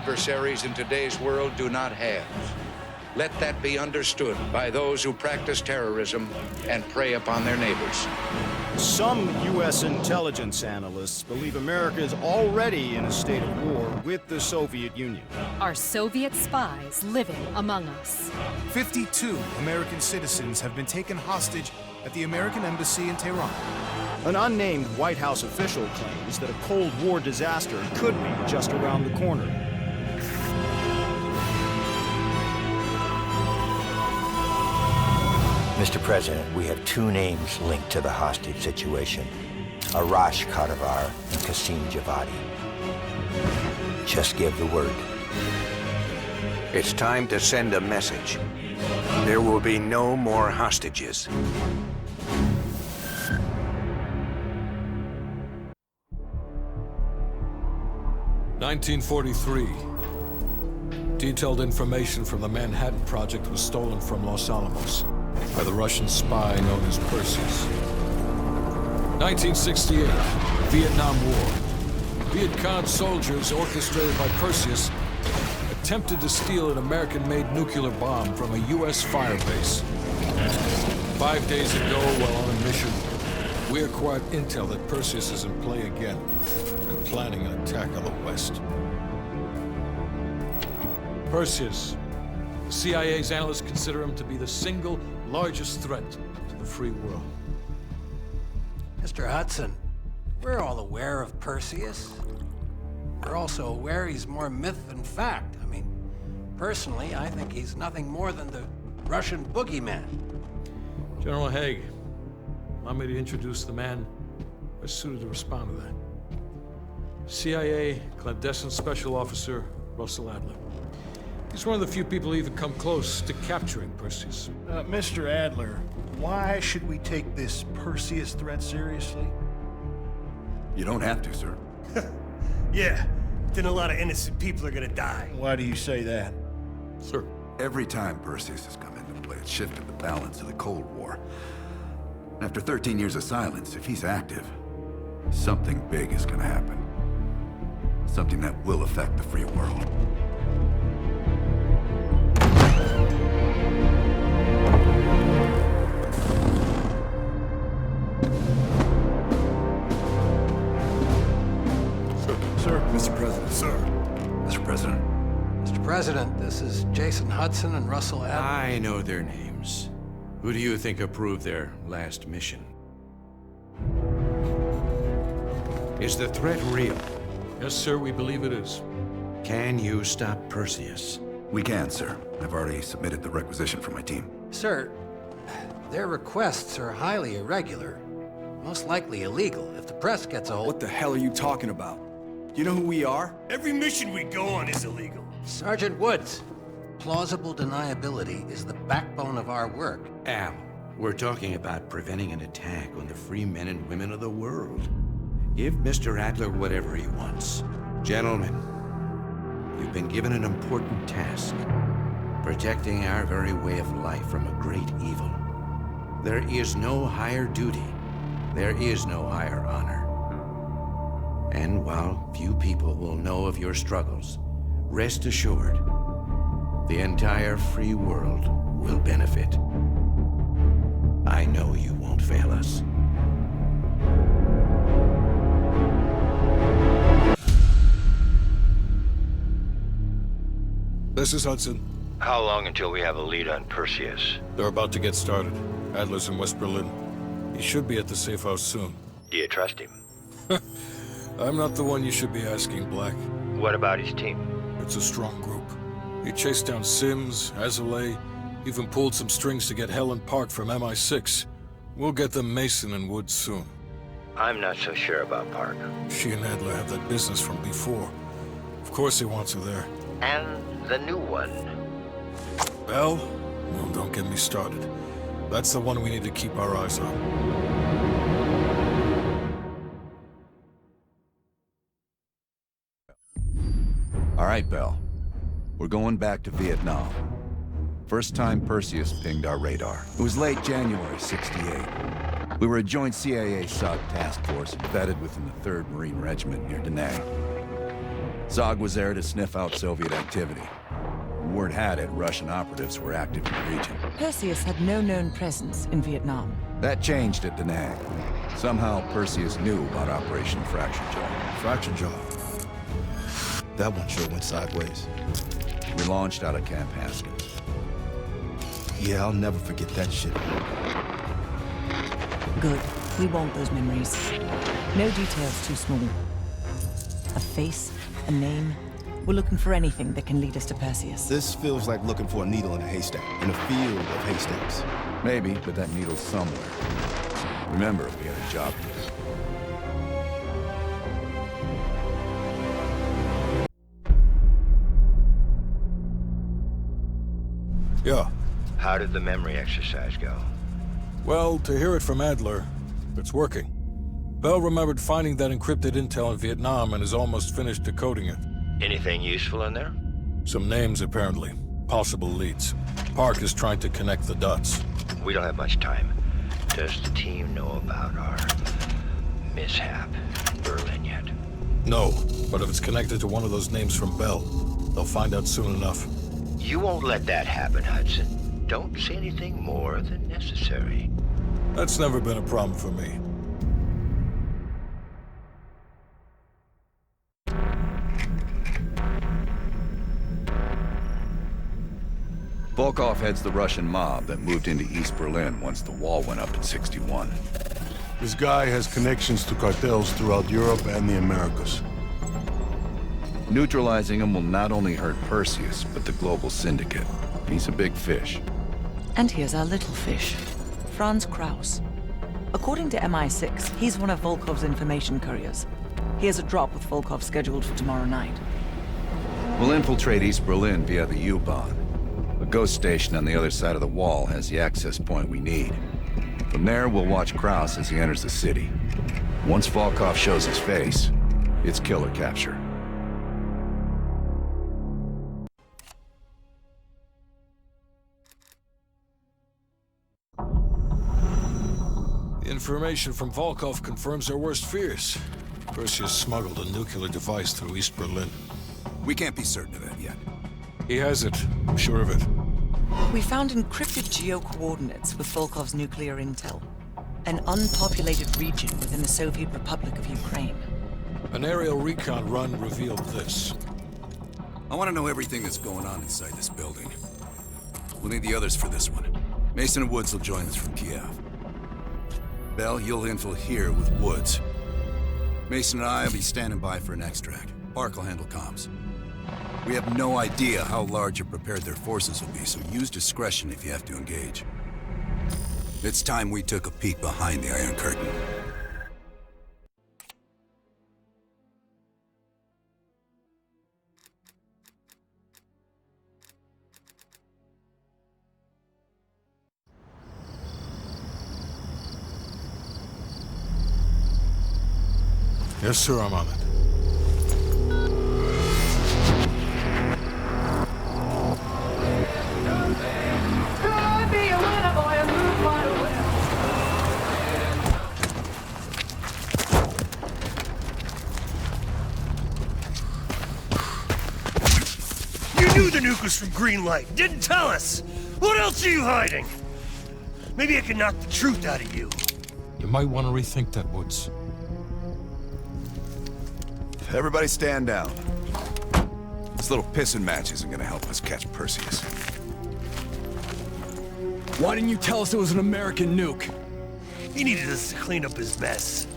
adversaries in today's world do not have. Let that be understood by those who practice terrorism and prey upon their neighbors. Some U.S. intelligence analysts believe America is already in a state of war with the Soviet Union. Are Soviet spies living among us? 52 American citizens have been taken hostage at the American Embassy in Tehran. An unnamed White House official claims that a Cold War disaster could be just around the corner. Mr. President, we have two names linked to the hostage situation. Arash Kadivar and Qasim Javadi. Just give the word. It's time to send a message. There will be no more hostages. (1943). Detailed information from the Manhattan Project was stolen from Los Alamos by the Russian spy known as Perseus. 1968, Vietnam War. Viet Cong soldiers, orchestrated by Perseus, attempted to steal an American-made nuclear bomb from a U.S. firebase. 5 days ago, while on a mission, we acquired intel that Perseus is in play again and planning an attack on the West. Perseus. The CIA's analysts consider him to be the single largest threat to the free world. Mr. Hudson, we're all aware of Perseus. We're also aware he's more myth than fact. I mean, personally, I think he's nothing more than the Russian boogeyman. General Haig, allow me to introduce the man best suited to respond to that. CIA clandestine special officer Russell Adler. He's one of the few people who even come close to capturing Perseus. Mr. Adler, why should we take this Perseus threat seriously? You don't have to, sir. Yeah, then a lot of innocent people are gonna die. Why do you say that? Sir. Every time Perseus has come into play, it's shifted the balance of the Cold War. After 13 years of silence, if he's active, something big is gonna happen. Something that will affect the free world. Mr. President. Sir. Mr. President. Mr. President, this is Jason Hudson and Russell Adler. I know their names. Who do you think approved their last mission? Is the threat real? Yes, sir, we believe it is. Can you stop Perseus? We can, sir. I've already submitted the requisition for my team. Sir, their requests are highly irregular. Most likely illegal. If the press gets a hold... What the hell are you talking about? You know who we are? Every mission we go on is illegal. Sergeant Woods, plausible deniability is the backbone of our work. Al, we're talking about preventing an attack on the free men and women of the world. Give Mr. Adler whatever he wants. Gentlemen, you've been given an important task. Protecting our very way of life from a great evil. There is no higher duty. There is no higher honor. And while few people will know of your struggles, rest assured, the entire free world will benefit. I know you won't fail us. This is Hudson. How long until we have a lead on Perseus? They're about to get started. Adler's in West Berlin. He should be at the safe house soon. Do you trust him? I'm not the one you should be asking, Black. What about his team? It's a strong group. He chased down Sims, Azoulay, even pulled some strings to get Helen Park from MI6. We'll get them Mason and Woods soon. I'm not so sure about Park. She and Adler have that business from before. Of course he wants her there. And the new one. Bell? Well, don't get me started. That's the one we need to keep our eyes on. All right, Bell. We're going back to Vietnam. First time Perseus pinged our radar. It was late January '68. We were a joint CIA SOC task force embedded within the 3rd Marine Regiment near Da Nang. Zog was there to sniff out Soviet activity. Word had it, Russian operatives were active in the region. Perseus had no known presence in Vietnam. That changed at Da Nang. Somehow, Perseus knew about Operation Fracture Jaw. Fracture Jaw. That one sure went sideways. We launched out of Camp Haskins. Yeah, I'll never forget that shit. Good. We want those memories. No details too small. A face, a name. We're looking for anything that can lead us to Perseus. This feels like looking for a needle in a haystack, in a field of haystacks. Maybe, but that needle's somewhere. Remember, we had a job to do. Yeah. How did the memory exercise go? Well, to hear it from Adler, it's working. Bell remembered finding that encrypted intel in Vietnam and is almost finished decoding it. Anything useful in there? Some names, apparently. Possible leads. Park is trying to connect the dots. We don't have much time. Does the team know about our mishap in Berlin yet? No, but if it's connected to one of those names from Bell, they'll find out soon enough. You won't let that happen, Hudson. Don't say anything more than necessary. That's never been a problem for me. Volkov heads the Russian mob that moved into East Berlin once the wall went up in '61. This guy has connections to cartels throughout Europe and the Americas. Neutralizing him will not only hurt Perseus, but the global syndicate. He's a big fish. And here's our little fish, Franz Kraus. According to MI6, he's one of Volkov's information couriers. He has a drop with Volkov scheduled for tomorrow night. We'll infiltrate East Berlin via the U-Bahn. A ghost station on the other side of the wall has the access point we need. From there, we'll watch Kraus as he enters the city. Once Volkov shows his face, it's killer capture. Information from Volkov confirms their worst fears. Perseus smuggled a nuclear device through East Berlin. We can't be certain of that yet. He has it. I'm sure of it. We found encrypted geo-coordinates with Volkov's nuclear intel. An unpopulated region within the Soviet Republic of Ukraine. An aerial recon run revealed this. I want to know everything that's going on inside this building. We'll need the others for this one. Mason and Woods will join us from Kiev. Bell, you'll infil here with Woods. Mason and I will be standing by for an extract. Park will handle comms. We have no idea how large or prepared their forces will be, so use discretion if you have to engage. It's time we took a peek behind the Iron Curtain. Yes, sir, I'm on it. You knew the nuke was from Greenlight. Didn't tell us. What else are you hiding? Maybe I can knock the truth out of you. You might want to rethink that, Woods. Everybody stand down. This little pissing match isn't gonna help us catch Perseus. Why didn't you tell us it was an American nuke? He needed us to clean up his mess.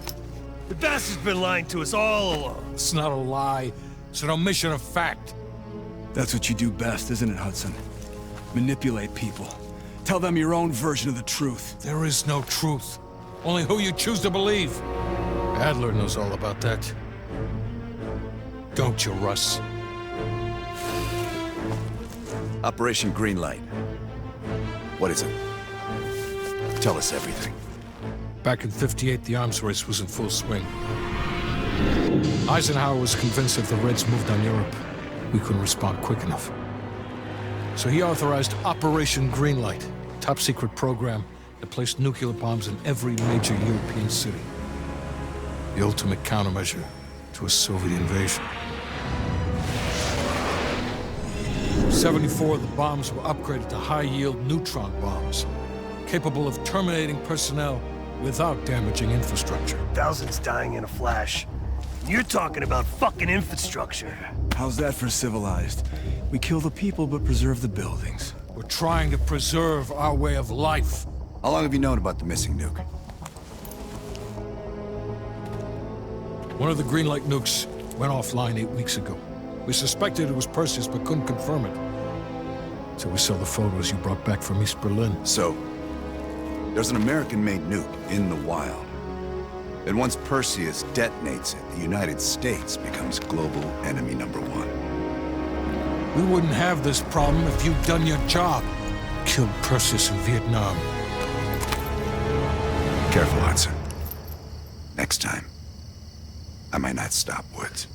The bastard's been lying to us all along. It's not a lie. It's an omission of fact. That's what you do best, isn't it, Hudson? Manipulate people. Tell them your own version of the truth. There is no truth. Only who you choose to believe. Adler knows all about that. Don't you, Russ? Operation Greenlight. What is it? Tell us everything. Back in '58, the arms race was in full swing. Eisenhower was convinced if the Reds moved on Europe, we couldn't respond quick enough. So he authorized Operation Greenlight, top-secret program that placed nuclear bombs in every major European city. The ultimate countermeasure to a Soviet invasion. 74 of the bombs were upgraded to high-yield neutron bombs, capable of terminating personnel without damaging infrastructure. Thousands dying in a flash. You're talking about fucking infrastructure. How's that for civilized? We kill the people but preserve the buildings. We're trying to preserve our way of life. How long have you known about the missing nuke? One of the Greenlight nukes went offline 8 weeks ago. We suspected it was Perseus, but couldn't confirm it. So we saw the photos you brought back from East Berlin. So, there's an American-made nuke in the wild. And once Perseus detonates it, the United States becomes global enemy #1. We wouldn't have this problem if you'd done your job. Killed Perseus in Vietnam. Careful, Hudson. Next time, I might not stop Woods.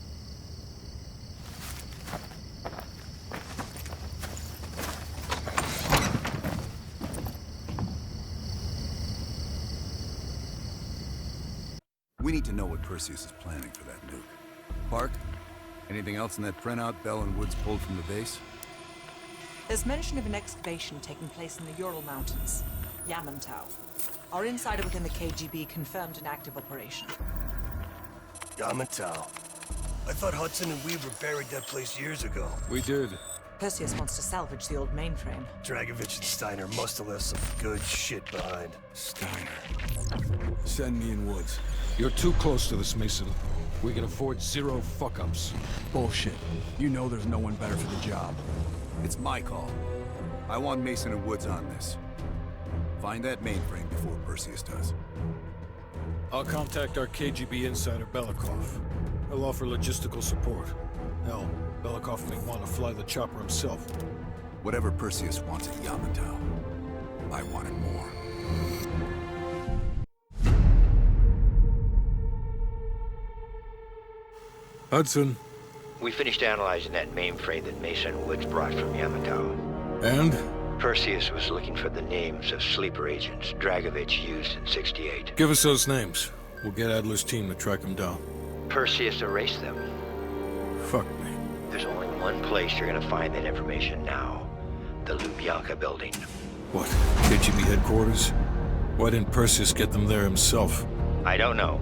We need to know what Perseus is planning for that nuke. Park, anything else in that printout Bell and Woods pulled from the base? There's mention of an excavation taking place in the Ural Mountains, Yamantau. Our insider within the KGB confirmed an active operation. Yamantau. I thought Hudson and Weaver buried that place years ago. We did. Perseus wants to salvage the old mainframe. Dragovich and Steiner must have left some good shit behind. Steiner. Send me in Woods. You're too close to this, Mason. We can afford 0 fuck-ups. Bullshit. You know there's no one better for the job. It's my call. I want Mason and Woods on this. Find that mainframe before Perseus does. I'll contact our KGB insider, Belikov. He'll offer logistical support. Hell, Belikov may want to fly the chopper himself. Whatever Perseus wants at Yamantau, I want it more. Hudson. We finished analyzing that mainframe that Mason Woods brought from Yamantau. And? Perseus was looking for the names of sleeper agents Dragovich used in '68. Give us those names. We'll get Adler's team to track them down. Perseus erased them. Fuck me. There's only one place you're gonna find that information now. The Lubyanka building. What? KGB headquarters? Why didn't Perseus get them there himself? I don't know.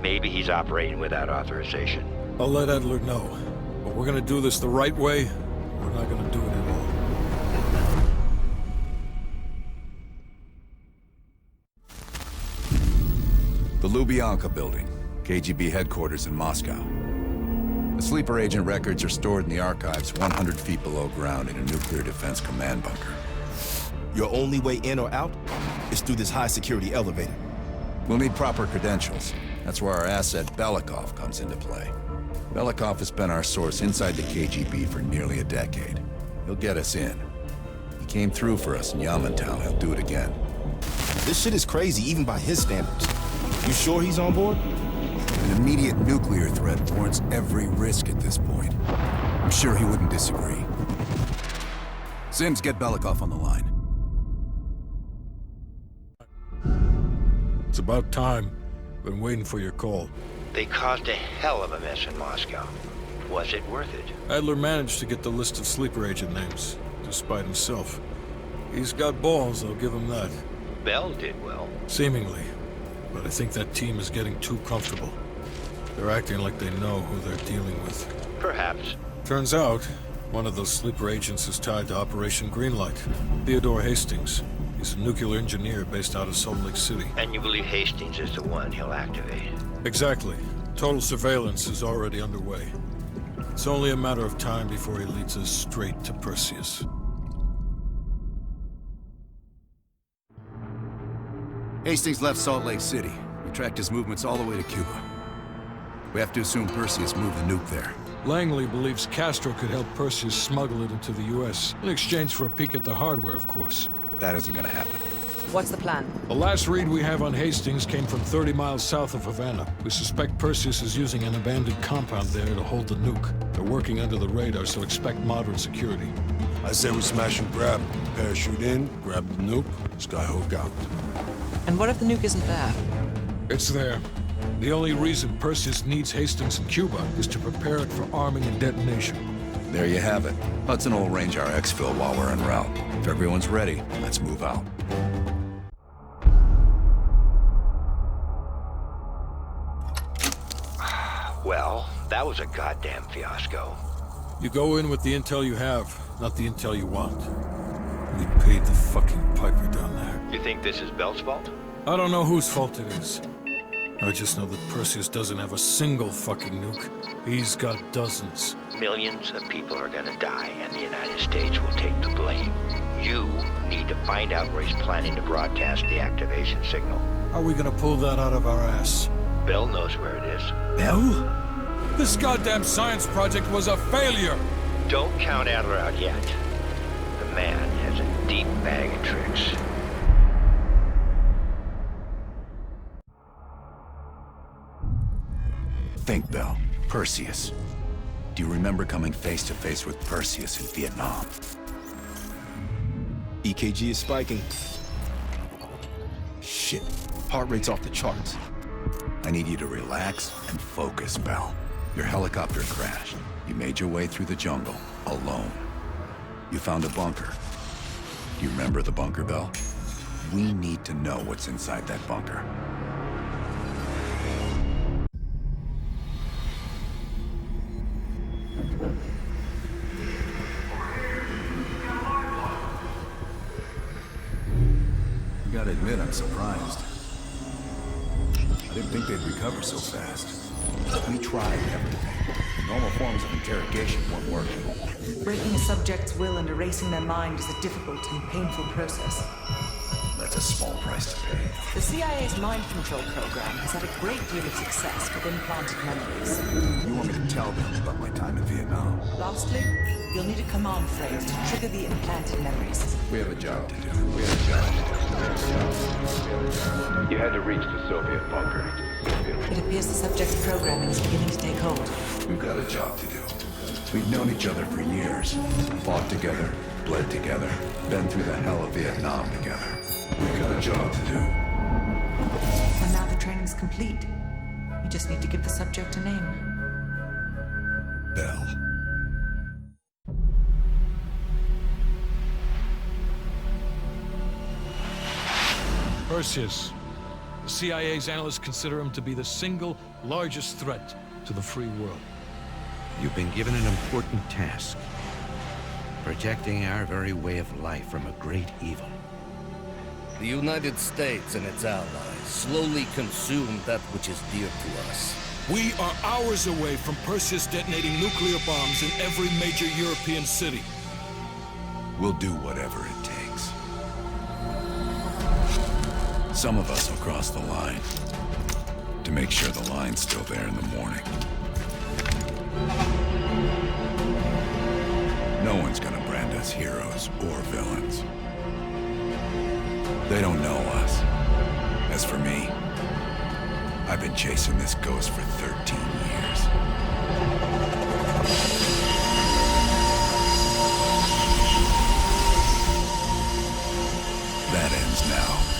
Maybe he's operating without authorization. I'll let Adler know. But we're gonna do this the right way, or we're not gonna do it at all. The Lubyanka building, KGB headquarters in Moscow. The sleeper agent records are stored in the archives 100 feet below ground in a nuclear defense command bunker. Your only way in or out is through this high-security elevator. We'll need proper credentials. That's where our asset Belikov comes into play. Belikov has been our source inside the KGB for nearly a decade. He'll get us in. He came through for us in Yamantau. He'll do it again. This shit is crazy, even by his standards. You sure he's on board? An immediate nuclear threat warrants every risk at this point. I'm sure he wouldn't disagree. Sims, get Belikov on the line. It's about time. Been waiting for your call. They caused a hell of a mess in Moscow. Was it worth it? Adler managed to get the list of sleeper agent names, despite himself. He's got balls, I'll give him that. Bell did well. Seemingly. But I think that team is getting too comfortable. They're acting like they know who they're dealing with. Perhaps. Turns out, one of those sleeper agents is tied to Operation Greenlight. Theodore Hastings. He's a nuclear engineer based out of Salt Lake City. And you believe Hastings is the one he'll activate? Exactly. Total surveillance is already underway. It's only a matter of time before he leads us straight to Perseus. Hastings left Salt Lake City. We tracked his movements all the way to Cuba. We have to assume Perseus moved the nuke there. Langley believes Castro could help Perseus smuggle it into the U.S. in exchange for a peek at the hardware, of course. That isn't gonna happen. What's the plan? The last read we have on Hastings came from 30 miles south of Havana. We suspect Perseus is using an abandoned compound there to hold the nuke. They're working under the radar, so expect moderate security. I say we smash and grab. Parachute in, grab the nuke, skyhook out. And what if the nuke isn't there? It's there. The only reason Perseus needs Hastings in Cuba is to prepare it for arming and detonation. There you have it. Hudson will arrange our exfil while we're en route. If everyone's ready, let's move out. Well, that was a goddamn fiasco. You go in with the intel you have, not the intel you want. We paid the fucking piper down there. You think this is Bell's fault? I don't know whose fault it is. I just know that Perseus doesn't have a single fucking nuke. He's got dozens. Millions of people are gonna die, and the United States will take the blame. You need to find out where he's planning to broadcast the activation signal. How are we gonna pull that out of our ass? Bell knows where it is. Bell? This goddamn science project was a failure! Don't count Adler out yet. The man has a deep bag of tricks. Think, Bell. Perseus. Do you remember coming face to face with Perseus in Vietnam? EKG is spiking. Shit. Heart rate's off the charts. I need you to relax and focus, Bell. Your helicopter crashed. You made your way through the jungle, alone. You found a bunker. Do you remember the bunker, Bell? We need to know what's inside that bunker. I gotta admit, I'm surprised. I didn't think they'd recover so fast. We tried everything. Normal forms of interrogation weren't working. Breaking a subject's will and erasing their mind is a difficult and painful process. That's a small price to pay. The CIA's mind control program has had a great deal of success with implanted memories. You want me to tell them about my time in Vietnam? Lastly, you'll need a command phrase to trigger the implanted memories. We have a job to do. You had to reach the Soviet bunker. It appears the subject's programming is beginning to take hold. We've got a job to do. We've known each other for years. Fought together, bled together, been through the hell of Vietnam together. We've got a job to do. And now the training's complete. We just need to give the subject a name. Bell. Perseus. The CIA's analysts consider him to be the single largest threat to the free world. You've been given an important task. Protecting our very way of life from a great evil. The United States and its allies slowly consume that which is dear to us. We are hours away from Perseus detonating nuclear bombs in every major European city. We'll do whatever it takes. Some of us will cross the line to make sure the line's still there in the morning. No one's gonna brand us heroes or villains. They don't know us. As for me, I've been chasing this ghost for 13 years. That ends now.